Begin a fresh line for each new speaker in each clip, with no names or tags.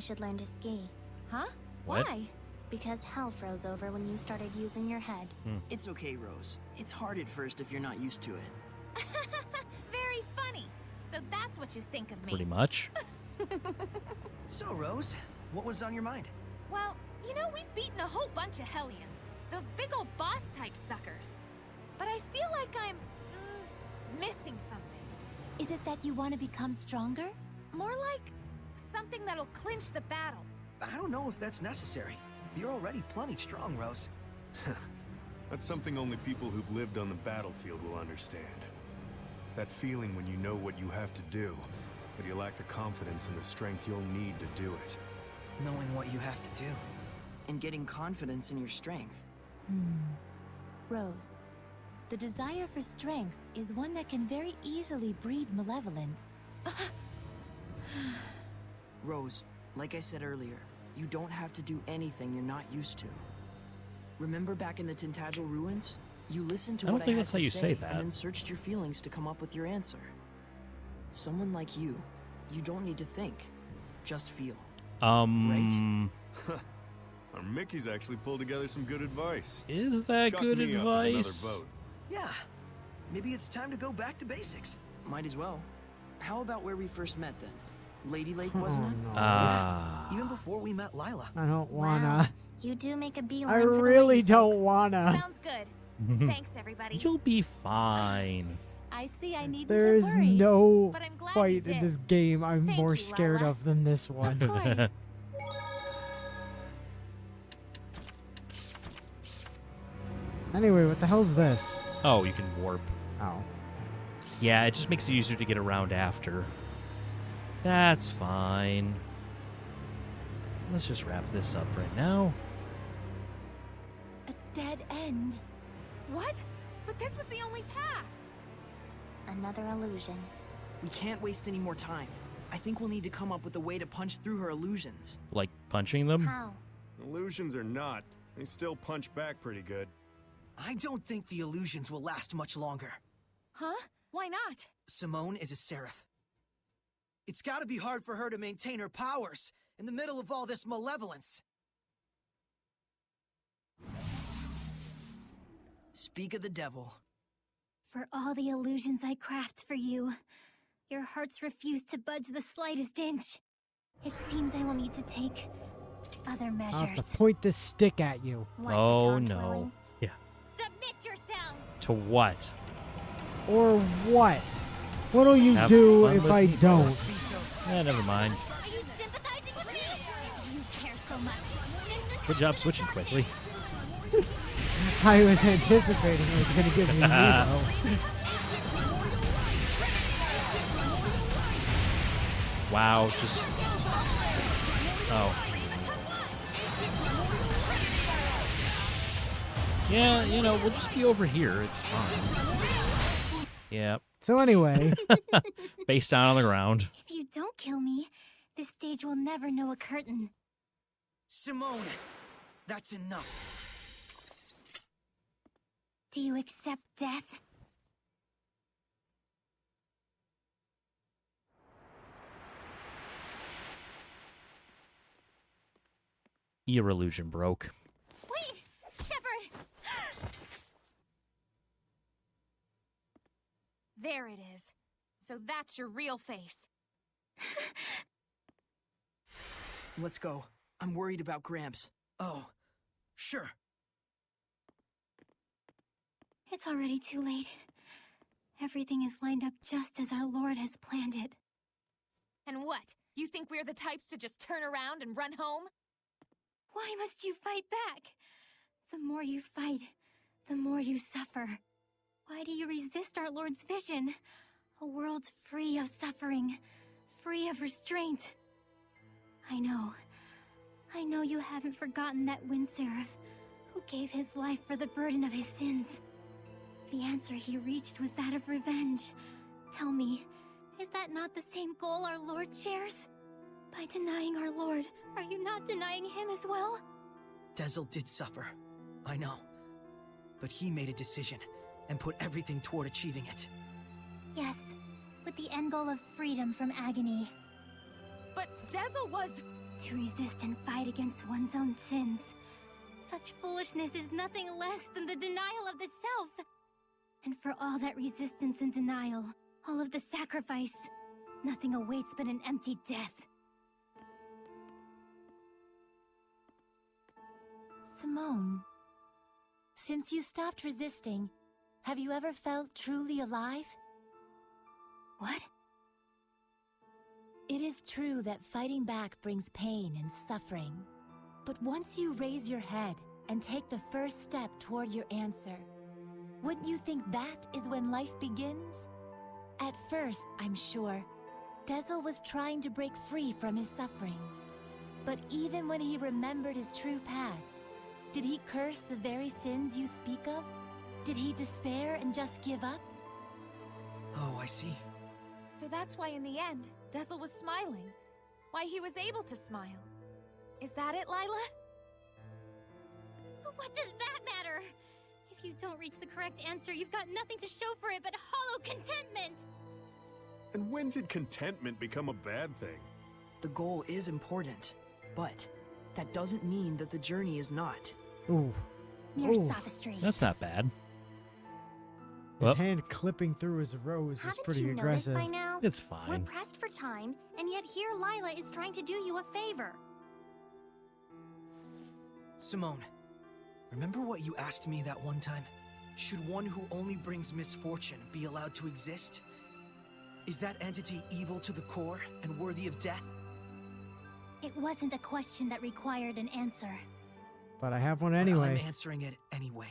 should learn to ski.
Huh?
What?
Why?
Because hell froze over when you started using your head.
It's okay, Rose. It's hard at first if you're not used to it.
Very funny. So that's what you think of me.
Pretty much.
So, Rose, what was on your mind?
Well, you know, we've beaten a whole bunch of Hellions. Those big old boss-type suckers. But I feel like I'm... missing something.
Is it that you want to become stronger?
More like something that'll clinch the battle.
I don't know if that's necessary. You're already plenty strong, Rose.
That's something only people who've lived on the battlefield will understand. That feeling when you know what you have to do, but you lack the confidence and the strength you'll need to do it.
Knowing what you have to do. And getting confidence in your strength.
Rose, the desire for strength is one that can very easily breed malevolence.
Rose, like I said earlier, you don't have to do anything you're not used to. Remember back in the Tintagel ruins? You listened to
I don't
what
think
I had
that's how
to
you
say,
say that.
and then searched your feelings to come up with your answer. Someone like you don't need to think, just feel. Right?
Our Mickey's actually pulled together some good advice.
Is that
Chalk
good
me up as
advice?
another vote.
Yeah, maybe it's time to go back to basics. Might as well. How about where we first met then? Lady Lake, wasn't it?
no.
Ah.
Even before we met Lila.
I don't wanna.
Wow, you do make a beeline
I
for the
really
lady
don't
folk.
wanna.
Sounds good. Thanks, everybody.
You'll be fine.
I see I needn't
There's
to worry.
no
But I'm glad you
fight
did.
in this game I'm
Thank
more
you,
scared
Lila.
of than this one.
Of course.
Anyway, what the hell's this?
Oh, you can warp.
Oh.
Yeah, it just makes it easier to get around after. That's fine. Let's just wrap this up right now.
A dead end.
What? But this was the only path.
Another illusion.
We can't waste any more time. I think we'll need to come up with a way to punch through her illusions.
Like punching them?
How?
Illusions or not, they still punch back pretty good.
I don't think the illusions will last much longer.
Huh? Why not?
Simone is a seraph. It's gotta be hard for her to maintain her powers in the middle of all this malevolence. Speak of the devil.
For all the illusions I craft for you, your hearts refuse to budge the slightest inch. It seems I will need to take other
I'll have
measures.
to point this stick at you.
What,
Oh
the dawn
no.
twirling?
Yeah.
Submit yourselves!
To what?
Or what? What'll you
Have
do
fun
if
with
I
me.
don't?
Never mind.
Are you sympathizing with me? You care so much.
Good job switching quickly.
I was anticipating it was going to give me Nemo.
Wow, just... Oh. Yeah, you know, we'll just be over here. It's fine. Yep.
So anyway,
Face down on the ground.
If you don't kill me, this stage will never know a curtain.
Simone, that's enough.
Do you accept death?
Your illusion broke.
Wait! Shepard! There it is. So that's your real face.
Let's go. I'm worried about Gramps. Oh, sure.
It's already too late. Everything is lined up just as our Lord has planned it.
And what? You think we're the types to just turn around and run home?
Why must you fight back? The more you fight, the more you suffer. Why do you resist our Lord's vision? A world free of suffering, free of restraint. I know you haven't forgotten that wind seraph who gave his life for the burden of his sins. The answer he reached was that of revenge. Tell me, is that not the same goal our Lord shares? By denying our Lord, are you not denying him as well?
Dezel did suffer. I know. But he made a decision and put everything toward achieving it.
Yes, with the end goal of freedom from agony.
But Dezel was...
To resist and fight against one's own sins. Such foolishness is nothing less than the denial of the self. And for all that resistance and denial, all of the sacrifice, nothing awaits but an empty death.
Simone, since you stopped resisting, have you ever felt truly alive?
What?
It is true that fighting back brings pain and suffering. But once you raise your head and take the first step toward your answer, wouldn't you think that is when life begins? At first, I'm sure, Dezel was trying to break free from his suffering. But even when he remembered his true past, did he curse the very sins you speak of? Did he despair and just give up?
Oh, I see.
So that's why in the end, Dezel was smiling. Why he was able to smile. Is that it, Lila?
What does that matter? If you don't reach the correct answer, you've got nothing to show for it but hollow contentment!
And when did contentment become a bad thing?
The goal is important, but that doesn't mean that the journey is not.
Ooh.
Mere
Ooh.
sophistry.
That's not bad.
His
Well,
hand clipping through his rose is
Haven't
pretty
you
aggressive.
noticed by now?
it's
We're
fine.
pressed for time, and yet here Lila is trying to do you a favor.
Simone, remember what you asked me that one time? Should one who only brings misfortune be allowed to exist? Is that entity evil to the core and worthy of death?
It wasn't a question that required an answer.
But I have one
But
anyway.
I'm answering it anyway.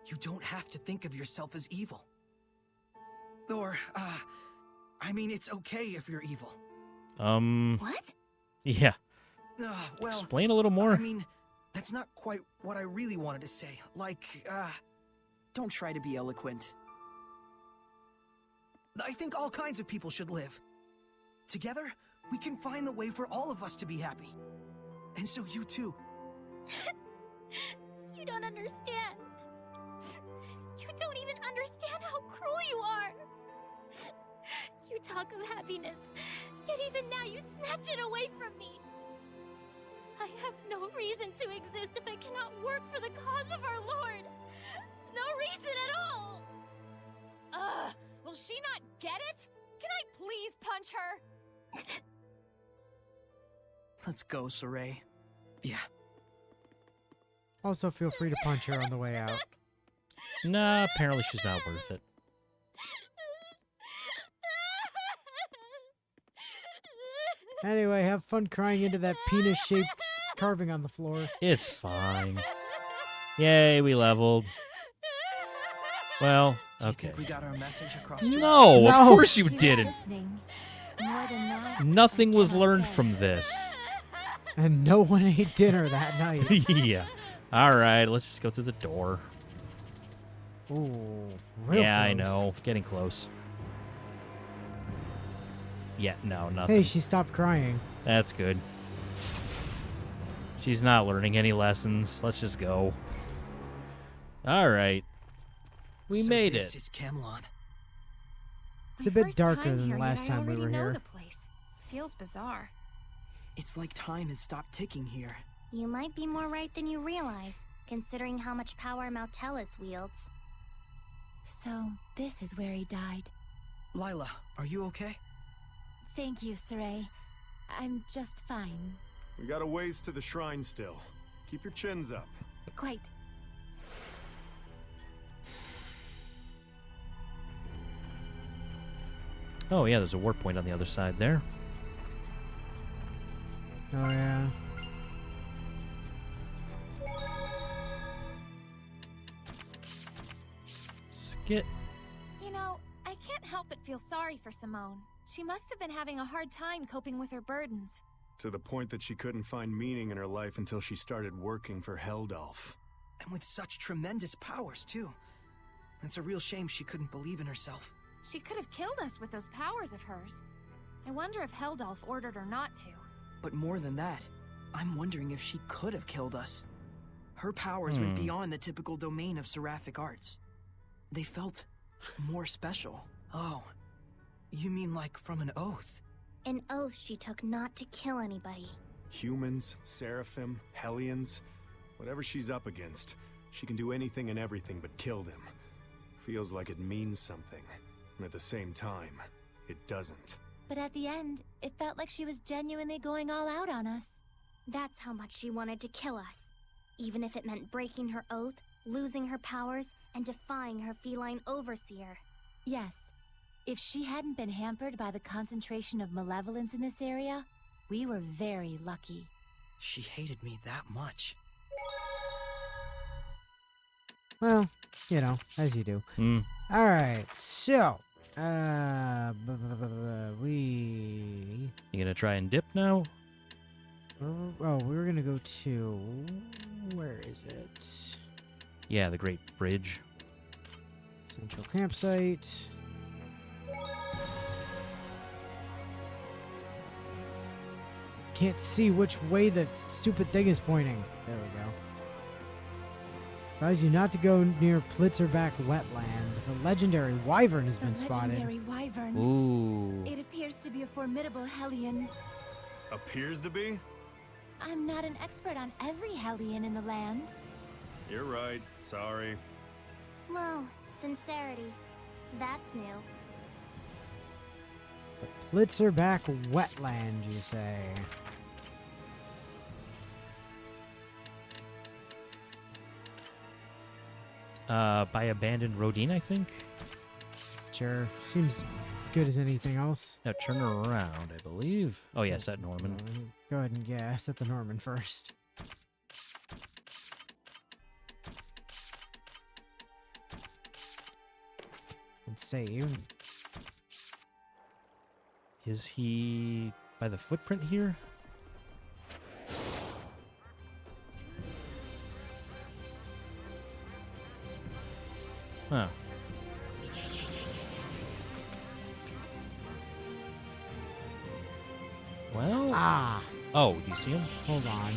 You don't have to think of yourself as evil. Or, I mean, it's okay if you're evil.
What?
Yeah.
Well,
Explain a little more.
I mean, that's not quite what I really wanted to say. Like,
Don't try to be eloquent.
I think all kinds of people should live. Together, we can find the way for all of us to be happy. And so you too.
You don't understand. You don't even understand how cruel you are. You talk of happiness, yet even now you snatch it away from me. I have no reason to exist if I cannot work for the cause of our Lord. No reason at all.
Will she not get it? Can I please punch her?
Let's go, Saray.
Yeah.
Also, feel free to punch her on the way out.
Nah, apparently she's not worth it.
Anyway, have fun crying into that penis-shaped carving on the floor.
It's fine. Yay, we leveled. Well,
Do you
okay.
think we got our message across to
No,
No.
of course you
She was
didn't.
listening. More than that,
Nothing
I
was
cannot
learned
say.
from this.
And no one ate dinner that night.
Yeah. All right, let's just go through the door.
Ooh, real
Yeah, I
close.
know. Getting close. Yeah, no, nothing.
Hey, she stopped crying.
That's good. She's not learning any lessons. Let's just go. All right. We
So
made
this
it.
is Camelon.
It's a
My
bit
first
darker
time
than
here,
last
yet I
time we
already
were
know
here.
the place. Feels bizarre.
It's like time has stopped ticking here.
You might be more right than you realize, considering how much power Mautelis wields.
So, this is where he died.
Lila, are you okay?
Thank you, Saray. I'm just fine.
We got a ways to the shrine still. Keep your chins up.
Quite.
Oh, yeah, there's a warp point on the other side there.
Oh, yeah.
Skit.
You know, I can't help but feel sorry for Simone. She must have been having a hard time coping with her burdens.
To the point that she couldn't find meaning in her life until she started working for Heldalf.
And with such tremendous powers, too. It's a real shame she couldn't believe in herself.
She could have killed us with those powers of hers. I wonder if Heldalf ordered her not to.
But more than that, I'm wondering if she could have killed us. Her powers went beyond the typical domain of seraphic arts. They felt more special.
Oh, you mean like from an oath?
An oath she took not to kill anybody.
Humans, Seraphim, Hellions, whatever she's up against, she can do anything and everything but kill them. Feels like it means something, and at the same time, it doesn't.
But at the end, it felt like she was genuinely going all out on us.
That's how much she wanted to kill us. Even if it meant breaking her oath, losing her powers, and defying her feline overseer.
Yes. If she hadn't been hampered by the concentration of malevolence in this area, we were very lucky.
She hated me that much.
Well, you know, as you do. Alright, so... we...
You gonna try and dip now?
Oh, we were gonna go to... Where is it?
Yeah, the Great Bridge.
Central campsite. Can't see which way the stupid thing is pointing. There we go. Advise you not to go near Plitzerback Wetland. The legendary wyvern has been spotted.
Legendary wyvern.
Ooh.
It appears to be a formidable Hellion.
Appears to be?
I'm not an expert on every Hellion in the land.
You're right. Sorry.
Whoa, sincerity. That's new.
The Plitzerback Wetland, you say?
By abandoned Rodine, I think?
Sure. Seems good as anything else.
No, turn around, I believe. Oh, yeah, set Norman.
Go ahead and guess at the Norman first. And save.
Is he by the footprint here? Huh. Well...
Ah!
Oh, do you see him?
Hold on.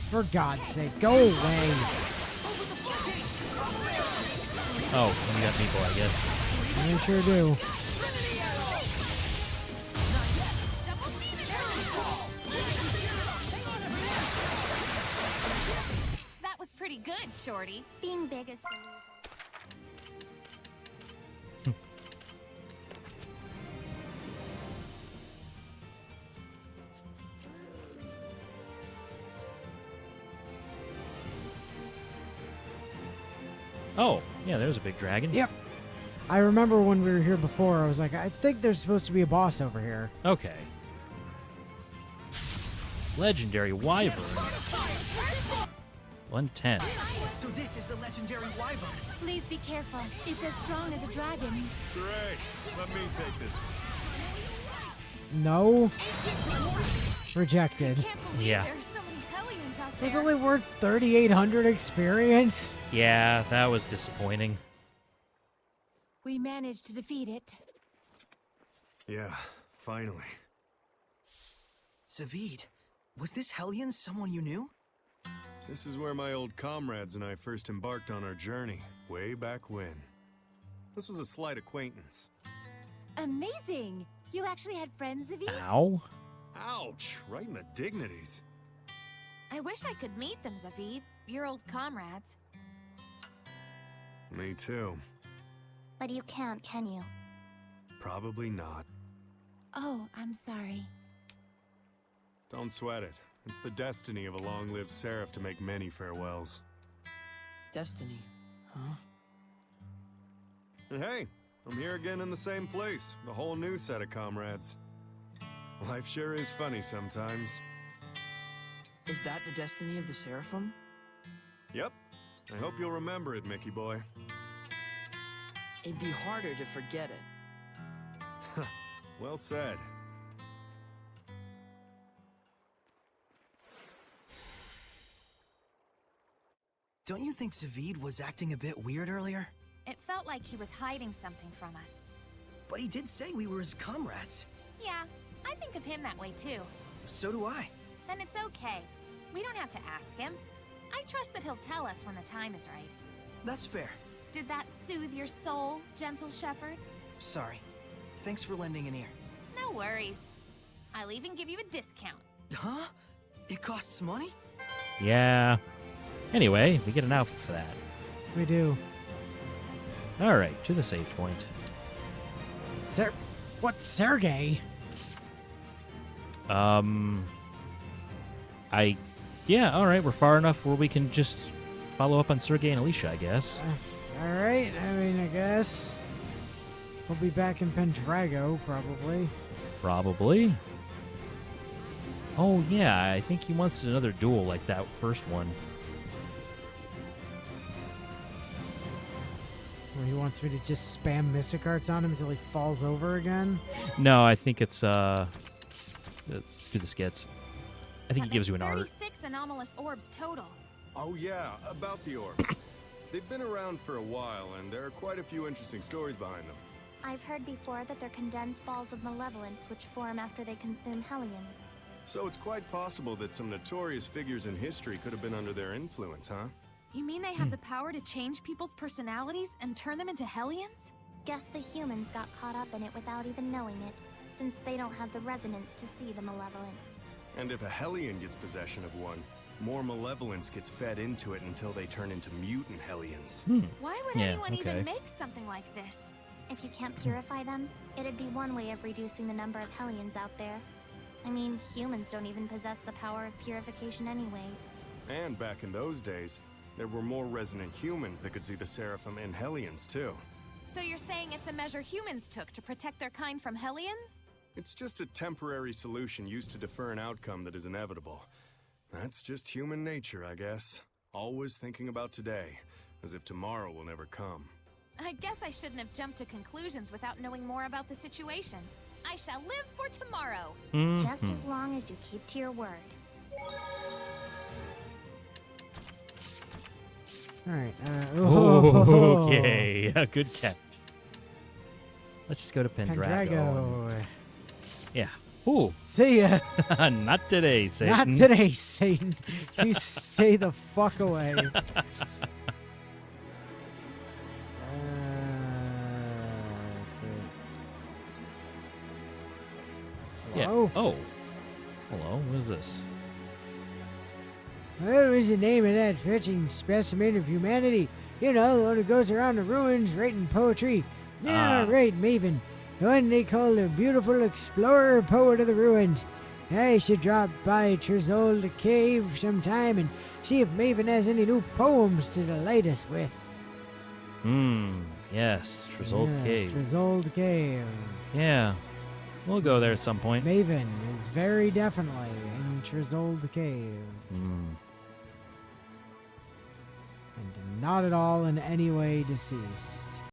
For God's sake, go away!
Oh, you got people, I guess.
I sure do.
That was pretty good, Shorty.
Being big is for losers.
Oh, yeah, there's a big dragon.
Yep. I remember when we were here before, I was like, I think there's supposed to be a boss over here.
Okay. Legendary wyvern. 110.
So this is the legendary wyvern.
Please be careful. It's as strong as a dragon.
Saray, let me take this one.
No. Rejected.
Can't believe
Yeah.
there's so many Hellions out
It's
there.
only worth 3,800 experience.
Yeah, that was disappointing.
We managed to defeat it.
Yeah, finally.
Zavid, was this Hellion someone you knew?
This is where my old comrades and I first embarked on our journey, way back when. This was a slight acquaintance.
Amazing! You actually had friends, Zavid?
Ow.
Ouch! Right in the dignities.
I wish I could meet them, Zavid. Your old comrades.
Me too.
But you can't, can you?
Probably not.
Oh, I'm sorry.
Don't sweat it. It's the destiny of a long-lived seraph to make many farewells.
Destiny, huh?
And hey, I'm here again in the same place. The whole new set of comrades. Life sure is funny sometimes.
Is that the destiny of the Seraphim?
Yep. I hope you'll remember it, Mickey boy.
It'd be harder to forget it.
Well said.
Don't you think Zavid was acting a bit weird earlier?
It felt like he was hiding something from us.
But he did say we were his comrades.
Yeah, I think of him that way too.
So do I.
Then it's okay. We don't have to ask him. I trust that he'll tell us when the time is right.
That's fair.
Did that soothe your soul, gentle shepherd?
Sorry. Thanks for lending an ear.
No worries. I'll even give you a discount.
Huh? It costs money?
Yeah. Anyway, we get an outfit for that.
We do.
All right, to the save point.
What's Sergey?
Yeah, all right, we're far enough where we can just follow up on Sergey and Alicia, I guess.
All right. I mean, I guess we'll be back in Pendrago probably.
Probably. Oh, yeah, I think he wants another duel like that first one.
Where he wants me to just spam Mystic Arts on him until he falls over again.
No, I think it's, do the skits. I think he gives you an art.
36 anomalous orbs total.
Oh yeah, about the orbs. They've been around for a while, and there are quite a few interesting stories behind them.
I've heard before that they're condensed balls of malevolence which form after they consume Hellions.
So it's quite possible that some notorious figures in history could have been under their influence, huh?
You mean they have the power to change people's personalities and turn them into Hellions?
Guess the humans got caught up in it without even knowing it, since they don't have the resonance to see the malevolence.
And if a Hellion gets possession of one, more malevolence gets fed into it until they turn into mutant Hellions.
Why would
Yeah,
anyone
okay.
even make something like this?
If you can't purify them, it'd be one way of reducing the number of Hellions out there. I mean, humans don't even possess the power of purification anyways.
And back in those days, there were more resonant humans that could see the Seraphim and Hellions too.
So you're saying it's a measure humans took to protect their kind from Hellions?
It's just a temporary solution used to defer an outcome that is inevitable. That's just human nature, I guess. Always thinking about today, as if tomorrow will never come.
I guess I shouldn't have jumped to conclusions without knowing more about the situation. I shall live for tomorrow.
Just as long as you keep to your word.
All right.
Okay, good catch. Let's just go to Pendrago.
Pendrago.
Yeah. Ooh.
See ya.
Not today, Satan.
Not today, Satan. You stay the fuck away.
Yeah.
Hello?
Oh. Hello. What is this?
What was the name of that fetching specimen of humanity? You know, the one who goes around the ruins writing poetry. Yeah, right, Maven. The one they call the beautiful explorer poet of the ruins. I should drop by Trezold Cave sometime and see if Maven has any new poems to delight us with.
Yes. Trezold
Yes,
Cave.
Trezold Cave.
Yeah. We'll go there at some point.
Maven is very definitely in Trezold Cave. And not at all in any way deceased.